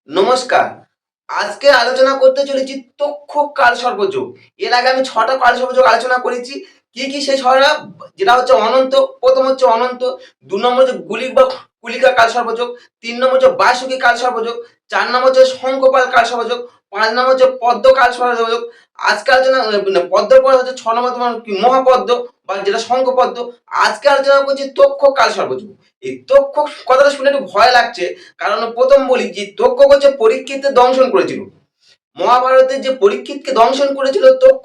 নমস্কার। আজকে আলোচনা করতে চলেছি তক্ষ কালসর্পযোগ। এর আগে আমি ৬ টা কালসর্পযোগ আলোচনা করেছি। কি, কি সেই ৬ টা? যেটা হচ্ছে অনন্ত, ১ম হচ্ছে অনন্ত, ২ নম্বর হচ্ছে গুলিক বা কুলিকা কালসর্পযোগ, ৩ নম্বর হচ্ছে বাসুকী কালসর্পযোগ, ৪ নম্বর হচ্ছে শঙ্খপাল কালসর্পযোগ, ৫ নম্বর হচ্ছে পদ্ম কালসর্পযোগ। আজকে আলোচনা পদ্মের পরে হচ্ছে ৬ নম্বর তোমার কি মহাপদ্ম বা যেটা শঙ্খপদ্ম। আজকে আলোচনা করছি তক্ষ কালসর্পযোগ। এই তক্ষ কথাটা শুনে একটু ভয় লাগছে। কারণ প্রথম বলি যে তক্ষ হচ্ছে পরীক্ষিতকে দংশন করেছিল। মহাভারতে যে পরীক্ষিতকে দংশন করেছিল তক্ষ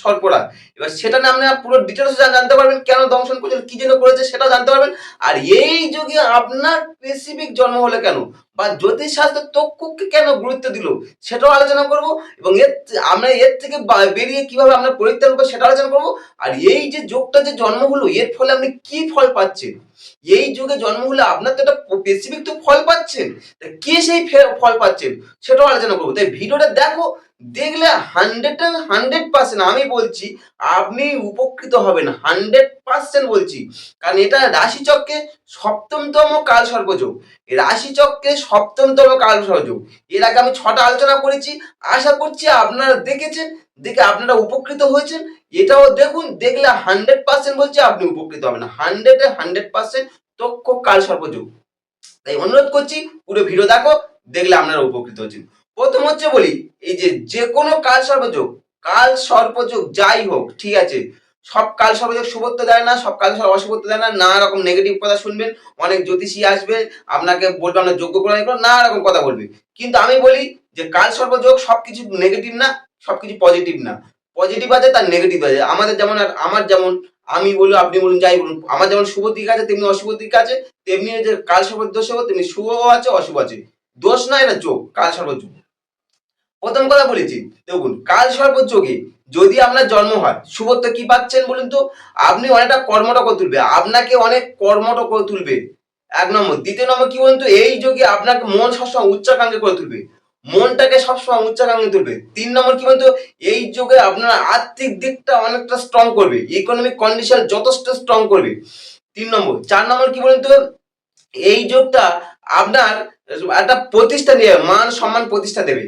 সর্পরা। এবার সেটা নিয়ে আপনারা পুরো ডিটেলস জানতে পারবেন, কেন দংশন করেছিল, কি জন্য করেছে সেটা জানতে পারবেন। আর এই যুগে আপনার স্পেসিফিক জন্ম হলে কেন বা জ্যোতিষ শাস্ত্র তক্ষকে কেন গুরুত্ব দিল সেটাও আলোচনা করব। এবং আমরা এর থেকে বেরিয়ে কিভাবে আমরা পরিত্রাণ করবো সেটা আলোচনা করব। আর এই যে যোগটা যে জন্ম হলো এর ফলে আপনি কি ফল পাচ্ছেন, এই যুগে জন্ম হলে আপনার তো একটা স্পেসিফিক তো ফল পাচ্ছেন, কে সেই ফল পাচ্ছেন সেটাও আলোচনা করবো। তাই ভিডিওটা দেখো, দেখলে 100% আমি বলছি আপনি উপকৃত হবেন, 100% বলছি। কারণ এটা রাশিচক্রে সপ্তমতম কাল সর্পযোগ, রাশিচক্রে সপ্তমতম কাল সর্পযোগ। এর আগে আমি ৬টা আলোচনা করেছি, আশা করছি আপনারা দেখেছেন, দেখে আপনারা উপকৃত হয়েছেন। এটাও দেখুন, দেখলে 100% বলছি আপনি উপকৃত হবেন, 100% তক্ষ কাল সর্পযোগ। তাই অনুরোধ করছি পুরো ভিডিও দেখো, দেখলে আপনারা উপকৃত হচ্ছেন। প্রথম হচ্ছে বলি, এই যে কোনো কাল সর্পযোগ, কাল সর্পযোগ যাই হোক, ঠিক আছে, সব কাল সর্পযোগ শুভত্ব দেয় না, সব কাল সর্প অশুভত্ব দেয় না, নানা রকম নেগেটিভ কথা শুনবেন, অনেক জ্যোতিষী আসবে আপনাকে বলবে আমরা যোগ্য করে রাখবো, নানা রকম কথা বলবে। কিন্তু আমি বলি যে কাল সর্পযোগ সবকিছু নেগেটিভ না, সবকিছু পজিটিভ না। পজিটিভ আছে তার নেগেটিভ আছে। আমাদের যেমন, আর আমার যেমন, আমি বলুন আপনি বলুন যাই বলুন, আমার যেমন শুভ দিক আছে তেমনি অশুভ দিক আছে, তেমনি যে কাল সর্পের দোষ হবে তেমনি শুভ আছে অশুভ আছে। দোষ না, এটা যোগ, কাল সর্প যোগ। প্রথম কথা বলেছি, দেখুন কাল সর্প যোগে যদি আপনার জন্ম হয়, শুভত্ব কি পাচ্ছেন বলুন তো? আপনি অনেকটা কর্মঠ করে তুলবে, আপনাকে অনেক কর্মঠ করে তুলবে, ১ নম্বর। দ্বিতীয় নম্বর কি বলুন তো, এই যোগে আপনাকে মন সবসময় উচ্চাকাঙ্ক্ষী করে তুলবে, মনটাকে সবসময় উচ্চাকাঙ্ক্ষী তুলবে। ৩ নম্বর কি বলুন তো, এই যোগে আপনার আর্থিক দিকটা অনেকটা স্ট্রং করবে, ইকোনমিক কন্ডিশন যথেষ্ট স্ট্রং করবে। ৩ নম্বর। ৪ নম্বর কি বলুন তো, এই যোগটা আপনার একটা প্রতিষ্ঠা নিয়ে মান সম্মান প্রতিষ্ঠা দেবে,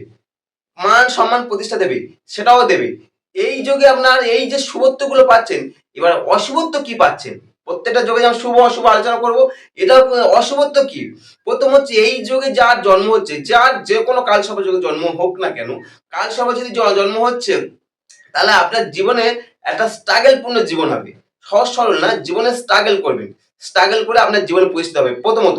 মান সম্মান প্রতিষ্ঠা দেবে, সেটাও দেবে। এই যোগে আপনার এই যে শুভত্ব গুলো পাচ্ছেন, এবার অশুভত্ব কি পাচ্ছেন? প্রত্যেকটা যোগে যেমন শুভ অশুভ আলোচনা করব, এটা অশুভত্ব কি? প্রথম হচ্ছে এই যোগে যার জন্ম হচ্ছে, যার যে কোনো কালসর্প যোগে জন্ম হোক না কেন, কালসর্প যদি জন্ম হচ্ছে, তাহলে আপনার জীবনে একটা স্ট্রাগল পূর্ণ জীবন হবে। সহজ সরল না, জীবনে স্ট্রাগল করবেন, স্ট্রাগল করে আপনার জীবনে পৌঁছতে হবে প্রথমত।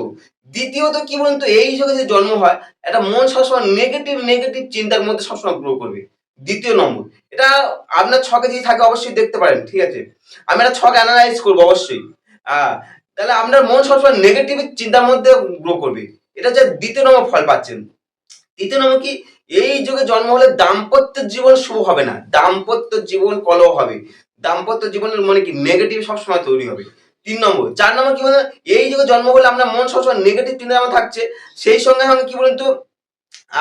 দ্বিতীয়ত কি বলুন তো, এই যুগে যে জন্ম হয়, একটা মন সবসময় নেগেটিভ নেগেটিভ চিন্তার মধ্যে সবসময় গ্রো করবে। দ্বিতীয় নম্বর, এটা আপনার ছকে যদি থাকে অবশ্যই দেখতে পারেন, ঠিক আছে, আমি একটা ছক অ্যানালাইজ করবো অবশ্যই। তাহলে আপনার মন সবসময় নেগেটিভ চিন্তার মধ্যে গ্রো করবে, এটা হচ্ছে দ্বিতীয় নম্বর ফল পাচ্ছেন। তৃতীয় নম্বর কি, এই যুগে জন্ম হলে দাম্পত্য জীবন শুভ হবে না, দাম্পত্য জীবন কলহ হবে, দাম্পত্য জীবনের মানে কি নেগেটিভ সবসময় তৈরি হবে। ৩ নম্বর। ৪ নম্বর কি বলুন, এই যুগে জন্ম হলে আপনার মন সবসময় নেগেটিভ চিন্তা ভাবনা থাকছে, সেই সঙ্গে সঙ্গে কি বলুন তো,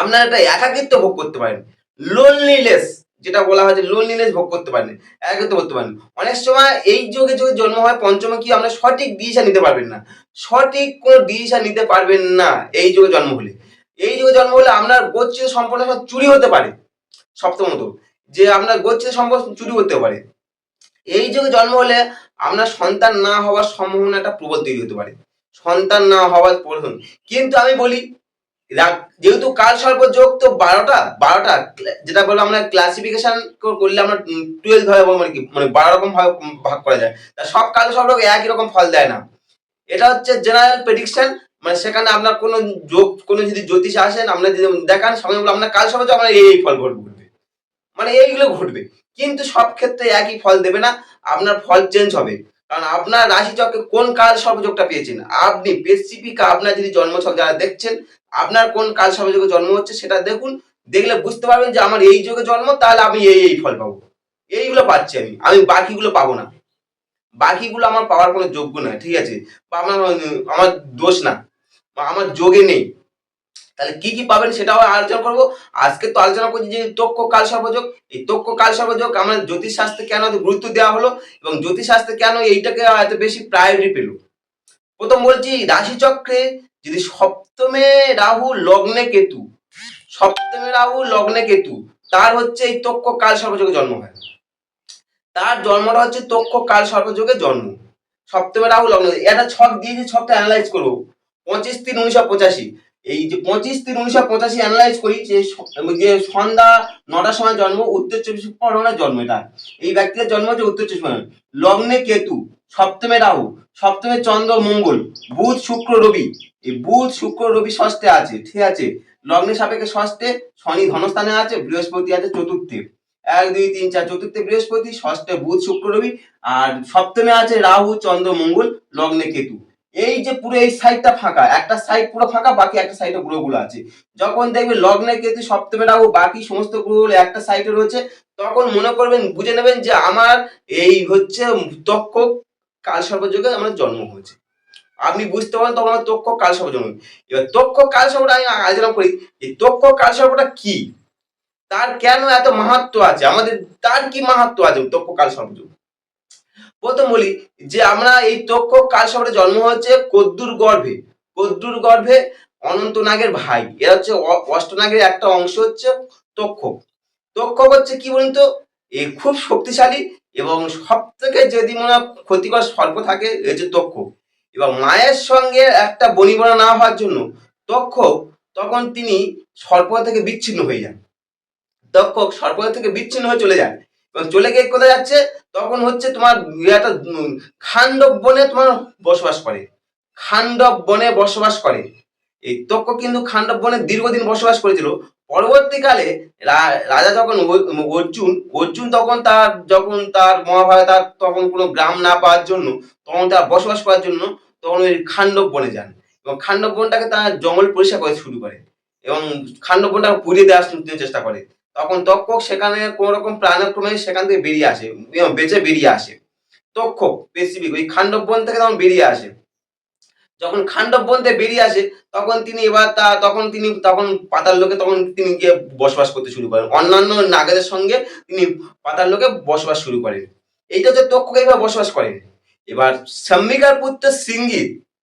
আপনার একটা একাকিত্ব ভোগ করতে পারেন, লোনলিনেস, যেটা বলা হয় যে লোনলিনেস ভোগ করতে পারেন, একাকিত্ব করতে পারেন। অনেক সময় এই যুগে যদি জন্ম হয় পঞ্চমে কি, আমরা সঠিক ডিসিশন নিতে পারবেন না, সঠিক কোনো ডিসিশন নিতে পারবেন না এই যুগে জন্ম হলে। এই যুগে জন্ম হলে আপনার গচ্ছিত সম্পূর্ণ চুরি হতে পারে, সপ্তমত, যে আপনার গচ্ছিত সম্পদ চুরি হতে পারে। এই যুগে জন্ম হলে আপনার সন্তান না হওয়ার সম্ভাবনা একটা প্রবল তৈরি হতে পারে, সন্তান না হওয়ার প্রবল। কিন্তু আমি বলি, যেহেতু কাল সর্প যোগ তো ১২টা যেটা বলবো আমরা ক্লাসিফিকেশন করলে আমরা 12 ভাবে মানে কি, মানে ১২ রকম ভাবে ভাগ করা যায়। তা সব কাল সর্প একই রকম ফল দেয় না, এটা হচ্ছে জেনারেল প্রেডিকশন। মানে সেখানে আপনার কোনো যোগ, কোনো যদি জ্যোতিষ আসেন আপনার যদি দেখান সঙ্গে বলে আপনার কাল সর্প যোগ আপনার এই ফল ঘটবে, মানে এইগুলো ঘটবে। কিন্তু সব ক্ষেত্রে একই ফল দেবে না, আপনার ফল চেঞ্জ হবে। কারণ আপনার রাশিচক্রে কোন কাল সর্পযোগটা পেয়েছেন, আপনি স্পেসিফিক আপনার যদি জন্মছক যারা দেখছেন, আপনার কোন কাল সর্পযোগে জন্ম হচ্ছে সেটা দেখুন, দেখলে বুঝতে পারবেন যে আমার এই যোগে জন্ম, তাহলে আমি এই ফল পাবো, এইগুলো পাচ্ছি আমি, আমি বাকিগুলো পাবো না, বাকিগুলো আমার পাওয়ার কোনো যোগ্য নয়, ঠিক আছে, বা আমার দোষ না, বা আমার যোগে নেই। তাহলে কি কি পাবেন সেটাও আলোচনা করবো। আজকে তো আলোচনা করছি যে তক্ষ কাল সর্পযোগ, এই তক্ষ কাল সর্পযোগ আমরা জ্যোতিষ শাস্ত্রে কেন এত গুরুত্ব দেওয়া হলো এবং জ্যোতিষ শাস্ত্রে কেন এইটাকে এত বেশি প্রায়োরিটি পেল। প্রথম বলছি, রাশিচক্রে যদি সপ্তমে রাহু লগ্নে কেতু, সপ্তমে রাহু লগ্নে কেতু, তার হচ্ছে এই তক্ষ কাল সর্পযোগে জন্ম হয়। তার জন্মটা হচ্ছে তক্ষ কাল সর্পযোগে জন্ম। সপ্তমে রাহু লগ্নে, একটা ছক দিয়েছি, ছকটা অ্যানালাইজ করবো। 25/3/1985, এই যে 25/3/1985 অ্যানালাইজ করি, যে সন্ধ্যা 9টার সময় জন্ম, উত্তর 24 পরগনায় জন্ম। এটা এই ব্যক্তির জন্ম হচ্ছে উত্তর 24 পরগনায়। লগ্নে কেতু, সপ্তমে রাহু, সপ্তমে চন্দ্র মঙ্গল, বুধ শুক্র রবি। এই বুধ শুক্র রবি ষষ্ঠে আছে, ঠিক আছে। লগ্নে সাপেক্ষে ষষ্ঠে, শনি ধনস্থানে আছে, বৃহস্পতি আছে চতুর্থে। 1 2 3 4, চতুর্থে বৃহস্পতি, ষষ্ঠে বুধ শুক্র রবি, আর সপ্তমে আছে রাহু চন্দ্র মঙ্গল, লগ্নে কেতু। এই যে পুরো এই সাইডটা ফাঁকা, একটা সাইড পুরো ফাঁকা, বাকি একটা সাইডে গ্রহগুলো আছে। যখন দেখবে লগ্নে কেতু সপ্তমে রাহু বাকি সমস্ত গ্রহগুলো একটা সাইডে রয়েছে, তখন মনে করবেন, বুঝে নেবেন যে আমার এই হচ্ছে তক্ষ কাল সর্পযোগে আমার জন্ম হয়েছে। আপনি বুঝতে পারেন তখন আমার তক্ষ কাল সর্প জন্ম। এবার তক্ষ কাল সর্পটা আমি আলোচনা করি, এই তক্ষ কাল সর্পটা কি, তার কেন এত মাহাত্ম আছে আমাদের, তার কি মাহাত্ম আছে তক্ষ কাল সর্পযোগ। প্রথম বলি যে আমরা এই তক্ষ কাল সর্পের জন্ম হচ্ছে কদ্দুর গর্ভে। কদ্দুর গর্ভে অনন্ত নাগের ভাই, এরা হচ্ছে অষ্টনাগের একটা অংশ হচ্ছে তক্ষ। তক্ষ হচ্ছে কি বলুন তো, এ খুব শক্তিশালী এবং সব থেকে যদি মনে ক্ষতিকর সর্প থাকে এই যে তক্ষ। এবং মায়ের সঙ্গে একটা বনিবনা না হওয়ার জন্য তক্ষ তখন তিনি সর্প থেকে বিচ্ছিন্ন হয়ে যান। তক্ষক সর্প থেকে বিচ্ছিন্ন হয়ে চলে যায়, এবং চলে গিয়ে কোথায় যাচ্ছে, তখন হচ্ছে তোমার একটা খান্ডব বনে তোমার বসবাস করে। খান্ডব বনে বসবাস করে এই তক্ষ, কিন্তু খান্ডব বনে দীর্ঘদিন বসবাস করেছিল। পরবর্তীকালে রাজা যখন অর্জুন অর্জুন তখন তার মহাভারত, তার তখন কোনো গ্রাম না পাওয়ার জন্য, তখন তার বসবাস করার জন্য তখন ওই খান্ডব বনে যান, এবং খান্ডব বনটাকে তার জঙ্গল পরিষ্কার করে শুরু করে, এবং খান্ডব বনটাকে পুড়িয়ে দেওয়ার চেষ্টা করে। তখন তক্ষক সেখানে কোন রকম প্রাণক্রমে সেখান থেকে বেরিয়ে আসে, বেঁচে বেরিয়ে আসে। তক্ষক স্পেসিফিক ওই খান্ডব বন থেকে তখন বেরিয়ে আসে। যখন খান্ডব বন থেকে বেরিয়ে আসে, তখন তিনি তখন পাতাল লোকে তখন তিনি গিয়ে বসবাস করতে শুরু করেন, অন্যান্য নাগেদের সঙ্গে তিনি পাতাল লোকে বসবাস শুরু করেন। এইটা হচ্ছে তক্ষক এইভাবে বসবাস করেন। এবার সম্বিকার পুত্র সিঙ্গি,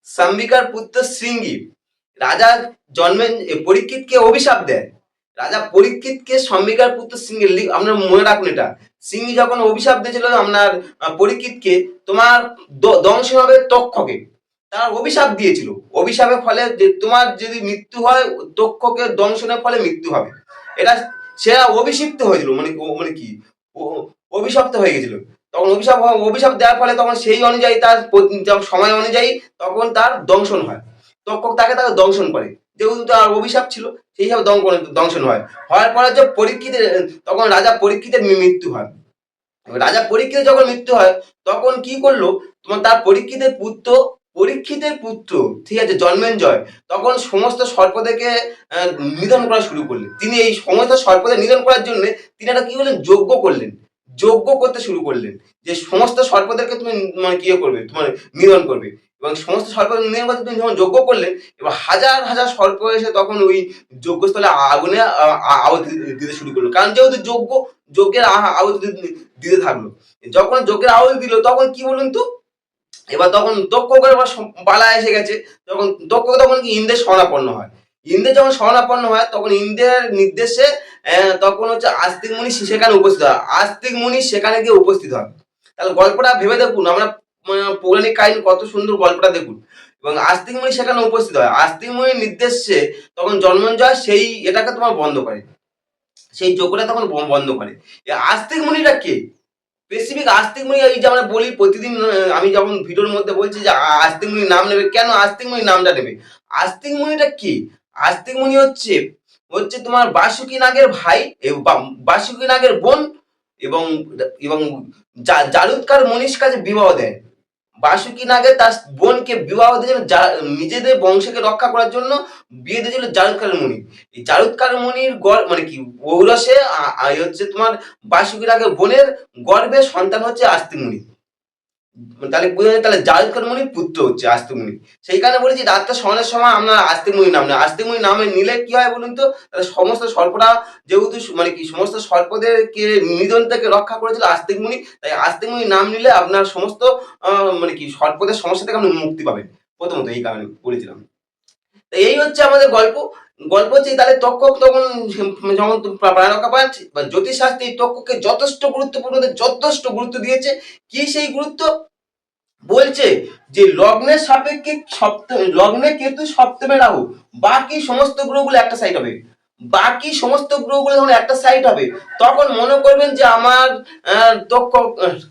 সম্বিকার পুত্র সিঙ্গি রাজা জন্মেন পরীক্ষিতকে অভিশাপ দেয়। রাজা পরীক্ষিতকে সম্বিকার পুত্র সিঙ্গি, আপনার মনে রাখুন এটা, সিঙ্গি যখন অভিশাপ দিয়েছিল আপনার পরীক্ষিতকে, তোমার দংশ হবে তক্ষকে, তার অভিশাপ দিয়েছিল। অভিশাপের ফলে যে তোমার যদি মৃত্যু হয়, তক্ষকে দংশনের ফলে মৃত্যু হবে। এটা সেরা অভিষিক্ত হয়েছিল, মানে কি অভিশপ্ত হয়ে গেছিল। তখন অভিশাপ দেওয়ার ফলে তখন সেই অনুযায়ী তার সময় অনুযায়ী তখন তার দংশন হয়। তক্ষক তাকে দংশন করে, যেহেতু তার অভিশাপ ছিল সেই হিসাবে দংশন হয়। হওয়ার পরে যে পরীক্ষিতের, তখন রাজা পরীক্ষিতের মৃত্যু হয়। রাজা পরীক্ষিতের যখন মৃত্যু হয়, তখন কি করলো, তোমার তার পরীক্ষিতের পুত্র, ঠিক আছে, জন্মেঞ্জয়, তখন সমস্ত সর্পদেরকে নিধন করা শুরু করলেন। তিনি এই সমস্ত সর্পদের নিধন করার জন্য তিনি একটা কি করলেন, যজ্ঞ করলেন, যজ্ঞ করতে শুরু করলেন, যে সমস্ত সর্পদেরকে তুমি মানে কি করবে, তোমার নিধন করবে। এবং সমস্ত সর্প নিধন করতে তিনি যখন যজ্ঞ করলেন, এবার হাজার হাজার সর্প এসে তখন ওই যজ্ঞস্থলে আগুনে আহুতি দিতে শুরু করলো, কারণ যেহেতু যজ্ঞের আহুতি দিতে থাকলো। যখন যজ্ঞের আহুতি দিল, তখন কি বলুন তো, এবার তখন তক্ষকের পালা এসে গেছে। তখন কি ইন্দ্রের শরণাপন্ন হয়। ইন্দ্রের যখন শরণাপন্ন হয়, তখন ইন্দ্রের নির্দেশে তখন হচ্ছে আস্তিক মুনি সেখানে উপস্থিত হয়। আস্তিক মুনি সেখানে গিয়ে উপস্থিত হয়। তাহলে গল্পটা ভেবে দেখুন, আমরা পৌরাণিক কাহিনী কত সুন্দর, গল্পটা দেখুন। এবং আস্তিক মুনি সেখানে উপস্থিত হয়। আস্তিক মুনির নির্দেশে তখন জন্মঞ্জয় সেই এটাকে তোমার বন্ধ করে, সেই যজ্ঞটা তখন বন্ধ করে। আস্তিক মুনিটা কে, স্পেসিফিক আস্তিক মুনি, এই যে আমরা বলি প্রতিদিন, আমি যখন ভিডিওর মধ্যে বলছি যে আস্তিক মুনির নাম নেবে, কেন আস্তিক মুনির নামটা নেবে, আস্তিক মুনিটা কি, আস্তিক মুনি হচ্ছে তোমার বাসুকি নাগের ভাই, বাসুকি নাগের বোন, এবং এবং জারুৎকার মনির কাছে বিবাহ দেয়। বাসুকি নাগে তার বোনকে বিবাহ দিয়েছিল, নিজেদের বংশকে রক্ষা করার জন্য বিয়ে দিয়েছিল জারুৎকার মুনি। এই জারুৎকার মুনির মানে কি ঔরসে হচ্ছে তোমার বাসুকি নাগের বোনের গর্ভে সন্তান হচ্ছে আস্তিক মুনি। তাহলে বুঝা যায়, তাহলে জারুৎকার মুনির পুত্র হচ্ছে আস্তিক মুনি। সেইখানে বলেছি রাত্রে শয়নের সময় আমরা আস্তিক মুনি নাম নেই। আস্তিক মুনি নামে নিলে কি হয় বলুন তো, তাহলে সমস্ত সর্পরা যেহেতু মানে কি সমস্ত সর্পদেরকে নিধন থেকে রক্ষা করেছিল আস্তিক মুনি, তাই আস্তিক মুনি নাম নিলে আপনার সমস্ত মানে কি সর্পদের সমস্যা থেকে আপনি মুক্তি পাবেন। প্রথমত এই কারণে বলেছিলাম। এই হচ্ছে আমাদের গল্প। গল্প হচ্ছে তাহলে তক্ষক তখন যখন প্রাণরক্ষা পাচ্ছে বা জ্যোতিষশাস্ত্রে এই তক্ষককে যথেষ্ট গুরুত্বপূর্ণ, যথেষ্ট গুরুত্ব দিয়েছে। কি সেই গুরুত্ব? বলছে যে লগ্নের সাপেক্ষে লগ্নে কেতু সপ্তমে রাহু, বাকি সমস্ত গ্রহগুলো একটা সাইড হবে। বাকি সমস্ত গ্রহগুলো যখন একটা সাইড হবে তখন মনে করবেন যে আমার তক্ষ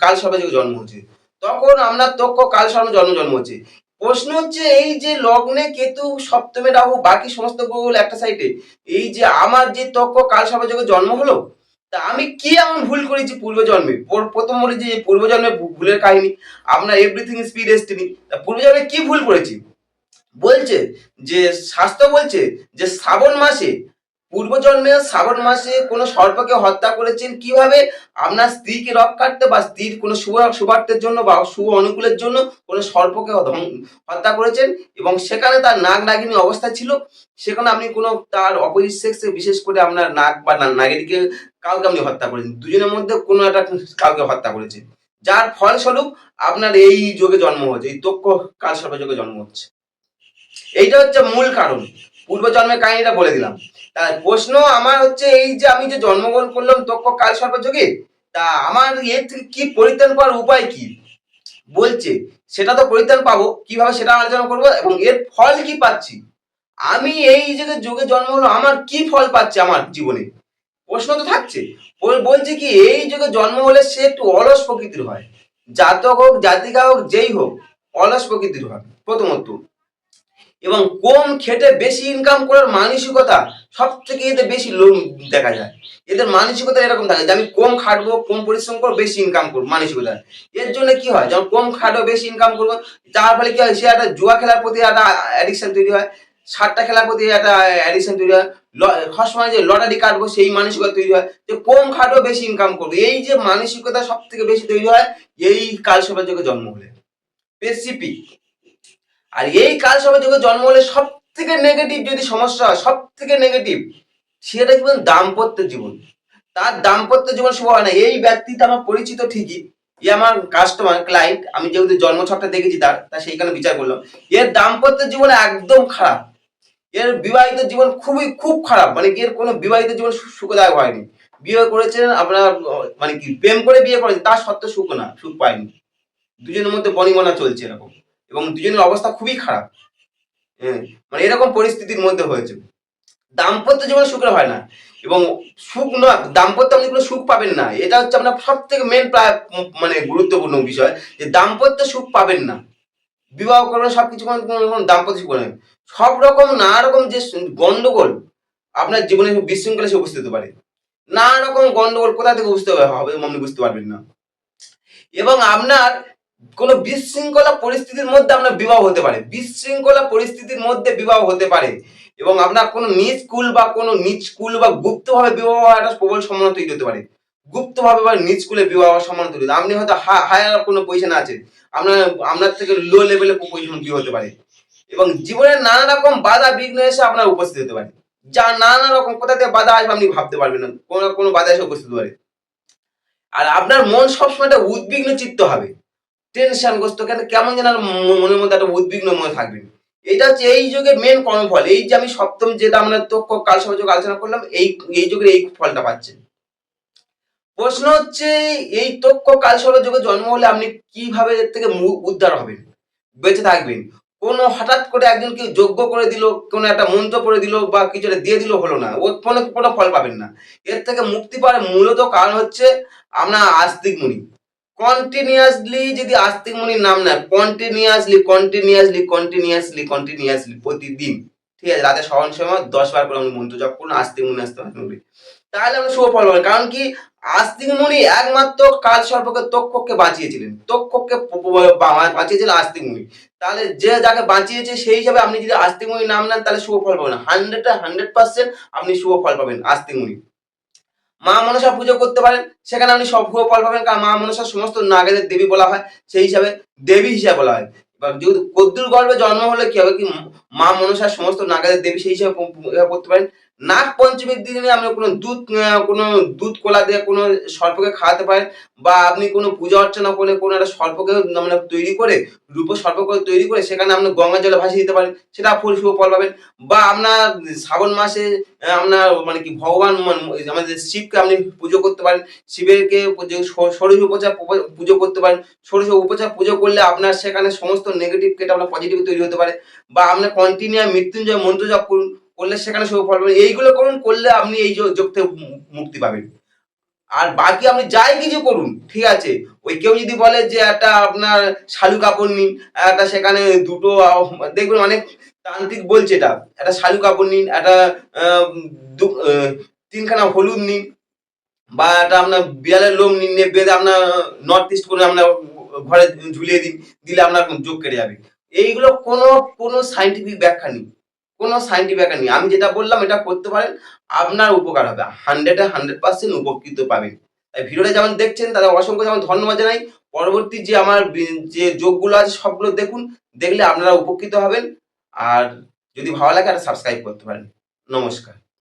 কাল সর্পযোগে জন্ম হচ্ছে, তখন আপনার তক্ষ কাল সর্প জন্ম হচ্ছে। প্রশ্ন হচ্ছে এই যে লগ্নে কেতু সপ্তমে রাহু বাকি সমস্ত গ্রহগুলো একটা সাইডে, এই যে আমার যে তক্ষ কাল সর্পযোগে জন্ম হলো, তা আমি কি এমন ভুল করেছি পূর্বজন্মে? প্রথম বলি যে পূর্বজন্মে ভুলের কাহিনী, আপনার এভরিথিং ইজ প্রিডেস্টিনি। পূর্বজন্মে কি ভুল করেছি? বলছে যে শাস্ত্র বলছে যে শ্রাবণ মাসে, পূর্বজন্মে শ্রাবণ মাসে কোনো সর্পকে হত্যা করেছেন কিভাবে? আপনার স্ত্রীকে রক্ষার্থে বা স্ত্রীর কোনো শুভার্থের জন্য বা শুভ অনুকূলের জন্য কোনো সর্পকে হত্যা করেছেন, এবং সেখানে তার নাগ নাগিনী অবস্থা ছিল। সেখানে আপনি কোনো তার অপোজিট সেক্সে, বিশেষ করে আপনার নাগ বা নাগিনীকে কাউকে আপনি হত্যা করেছেন, দুজনের মধ্যে কোনো একটা কাউকে হত্যা করেছেন, যার ফলস্বরূপ আপনার এই যোগে জন্ম হচ্ছে, এই তক্ষ কাল সর্প যোগে জন্ম হচ্ছে। এইটা হচ্ছে মূল কারণ। পূর্বজন্মের কাহিনীটা বলে দিলাম। তার প্রশ্ন আমার হচ্ছে এই যে আমি যে জন্মগ্রহণ করলাম তক্ষ কাল সর্প যোগে, তা আমার এর থেকে কি পরিত্রাণ পাওয়ার উপায় কি? বলছে সেটা তো পরিত্রাণ পাবো কিভাবে সেটা আলোচনা করবো, এবং এর ফল কি পাচ্ছি, আমি এই যে যোগে জন্ম হলো আমার কি ফল পাচ্ছে আমার জীবনে, প্রশ্ন তো থাকছে। বলছে কি এই যুগে জন্ম হলে সে একটু অলস প্রকৃতির হয়, জাতক হোক জাতিকা হোক যেই হোক অলস প্রকৃতির হয় প্রথমত, এবং কম খেটে বেশি ইনকাম করার মানসিকতা সব থেকে এদের বেশি লোক দেখা যায়। এদের মানসিকতা এরকম থাকে যে আমি কম খাটবো, কম পরিশ্রম করবো, বেশি ইনকাম করবো, মানসিকতা। এর জন্য কি হয়, যখন কম খাটবো বেশি ইনকাম করবো, তার ফলে কি হয়, সে একটা জুয়া খেলার প্রতি একটা অ্যাডিকশন তৈরি হয়, সাতটা খেলার প্রতি একটা অ্যাডিকশন তৈরি হয়, সবসময় যে লটারি কাটবো সেই মানসিকতা তৈরি হয়, যে কম খাটবো বেশি ইনকাম করবো, এই যে মানসিকতা সব থেকে বেশি তৈরি হয় এই কালসর্পের যোগে জন্ম হলে স্পেসিফিক। আর এই কালসর্পের যোগে জন্ম হলে সব থেকে নেগেটিভ যদি সমস্যা হয়, সব থেকে নেগেটিভ সেটা কি বলেন, দাম্পত্য জীবন। তার দাম্পত্য জীবন শুভ হয় না। এই ব্যক্তিটা আমার পরিচিত ঠিকই, এ আমার কাস্টমার ক্লায়েন্ট, আমি যেহেতু জন্মছকটা দেখেছি তার, তা সেইখানে বিচার করলাম, এর দাম্পত্য জীবন একদম খারাপ, এর বিবাহিত জীবন খুব খারাপ, মানে এর কোনো বিবাহিত জীবন সুখদায়ক হয়নি। বিয়ে করেছেন আপনার, মানে কি প্রেম করে বিয়ে করেছেন, তার সত্ত্বেও সুখ পায়নি, দুজনের মধ্যে বনিবনা চলছে এরকম, এবং দুজনের অবস্থা খুবই খারাপ। হ্যাঁ, মানে এরকম পরিস্থিতির মধ্যে হয়েছে। দাম্পত্য জীবনে সুখের হয় না, এবং সুখ নয়, দাম্পত্য আপনি কোনো সুখ পাবেন না, এটা হচ্ছে আপনার সব থেকে মেন মানে গুরুত্বপূর্ণ বিষয়, যে দাম্পত্য সুখ পাবেন না। বিবাহ করবেন সবকিছু দাম্পত্য সুখ পাবেন, সব রকম নানা রকম যে গন্ডগোল আপনার জীবনে বিশৃঙ্খলা সে উপস্থিত হতে পারে, নানা রকম গন্ডগোল কোথা থেকে বুঝতে হবে আপনি বুঝতে পারবেন না, এবং আপনার কোন বিশৃঙ্খলা পরিস্থিতির মধ্যে আপনার বিবাহ হতে পারে, বিশৃঙ্খলা পরিস্থিতির মধ্যে বিবাহ হতে পারে, এবং আপনার কোনো নিজ স্কুল বা গুপ্তভাবে বিবাহ হওয়ার একটা প্রবল সম্ভাবনা তৈরি হতে পারে, গুপ্তভাবে বা নিজ স্কুলে বিবাহ হওয়ার সম্ভাবনা তৈরি, আপনি হয়তো হায়ার কোনো পজিশনে আছেন, আপনার থেকে লো লেভেলে পজিশন বিয়ে হতে পারে, এবং জীবনের নানা রকম বাধা বিঘ্ন এসে আপনার উপস্থিত হতে পারে, যা নানা রকম কোথা থেকে বাধা আসবে আপনি ভাবতে পারবেন না, কোনো বাধা এসে উপস্থিত হতে পারে। আর আপনার মন সবসময় একটা উদ্বিগ্ন চিত্ত হবে, টেনশনগ্রস্ত, কেমন যেন মনের মধ্যে একটা উদ্বিগ্ন মনে থাকবে। এটা হচ্ছে এই যুগের মেন কর্মফল, এই যে আমি সপ্তম যেটা আমরা তক্ষ কালসর্প যোগ আলোচনা করলাম, এই যুগের এই ফলটা পাচ্ছেন। প্রশ্ন হচ্ছে এই তক্ষ কালসর্প যোগে জন্ম হলে আপনি কিভাবে এর থেকে উদ্ধার হবেন, বেঁচে থাকবেন? কোনো হঠাৎ করে একজনকে যজ্ঞ করে দিল, কোনো একটা মন্ত্র করে দিল বা কিছু একটা দিয়ে দিল হলো না, ওর কোনো ফল পাবেন না। এর থেকে মুক্তি পাওয়ার মূলত কারণ হচ্ছে আপনার আস্তিক মুনি। কন্টিনিউয়াসলি যদি আস্তিক মুনির নাম নেয়, কন্টিনিউয়াসলি প্রতিদিন, ঠিক আছে, রাতে শয়ন সময় 10 বার করে আপনি মন্ত্র জপ করুন, আস্তিক মুনি তাহলে আপনি শুভ ফল পাবেন। কারণ কি, আস্তিক মুনি একমাত্র কাল সর্পকে তক্ষককে বাঁচিয়েছিলেন, তক্ষককে বাঁচিয়েছিলেন আস্তিক মুনি। তাহলে যে যাকে বাঁচিয়েছে সেই হিসাবে আপনি যদি আস্তিক মুনির নাম নেন তাহলে শুভ ফল পাবেন, 100% আপনি শুভ ফল পাবেন আস্তিক মুনি। মা মনসা পুজো করতে পারেন, সেখানে আপনি সব শুভ ফল পাবেন, কারণ মা মনসা সমস্ত নাগেদের দেবী বলা হয়, সেই হিসাবে দেবী হিসাবে বলা হয়। এবার যেহেতু কদ্দুর গর্ভে জন্ম হলে কি হবে, কি মা মনসার সমস্ত নাগেদের দেবী সেই হিসাবে করতে পারেন। নাগ পঞ্চমীর দিনে আপনি কোনো দুধ কোলা দিয়ে কোনো সর্পকে খাওয়াতে পারেন, বা আপনি কোনো পূজা অর্চনা করে কোনো একটা সর্পকে মানে তৈরি করে, রূপোর সর্প করে তৈরি করে সেখানে আপনি গঙ্গা জলে ভাসিয়ে দিতে পারেন, সেটা শুভ ফল পাবেন। বা আপনার শ্রাবণ মাসে আপনার মানে কি ভগবান আমাদের শিবকে আপনি পুজো করতে পারেন। শিবেরকে যে ষোড়শ উপচার পুজো করতে পারেন। ষোড়শ উপচার পুজো করলে আপনার সেখানে সমস্ত নেগেটিভ কেটে আপনার পজিটিভ তৈরি হতে পারে। বা আপনি কন্টিনিউ মৃত্যুঞ্জয় মন্ত্র জপ করুন, করলে সেখানে শুভ ফল পাবেন। এইগুলো করুন, করলে আপনি এই যোগ থেকে মুক্তি পাবেন। আর বাকি আপনি যাই কিছু করুন, ঠিক আছে? ওই কেউ যদি বলে যে একটা আপনার শালু কাপড় নিন, একটা সেখানে দুটো দেখবেন অনেক তান্ত্রিক বলছে এটা, একটা শালু কাপড় নিন, একটা আহ, তিনখানা হলুদ নিন, বা একটা আপনার বিড়ালের লোম নিন, নিয়ে বেঁধে আপনার নর্থ ইস্ট করে আপনার ঘরে ঝুলিয়ে দিন, দিলে আপনার যোগ কেটে যাবে। এইগুলো কোনো সাইন্টিফিক ব্যাখ্যা নেই, কোনো সাইন্টিফিক ব্যাখ্যা নেই। আমি যেটা বললাম এটা করতে পারেন, আপনার উপকার হবে, 100% উপকৃত পাবেন। তাই ভিডিওটা যেমন দেখছেন তাদের অসংখ্য যেমন ধন্যবাদ জানাই। পরবর্তী যে আমার যে যোগগুলো আছে সবগুলো দেখুন, দেখলে আপনারা উপকৃত হবেন। আর যদি ভালো লাগে একটা সাবস্ক্রাইব করতে পারেন। নমস্কার।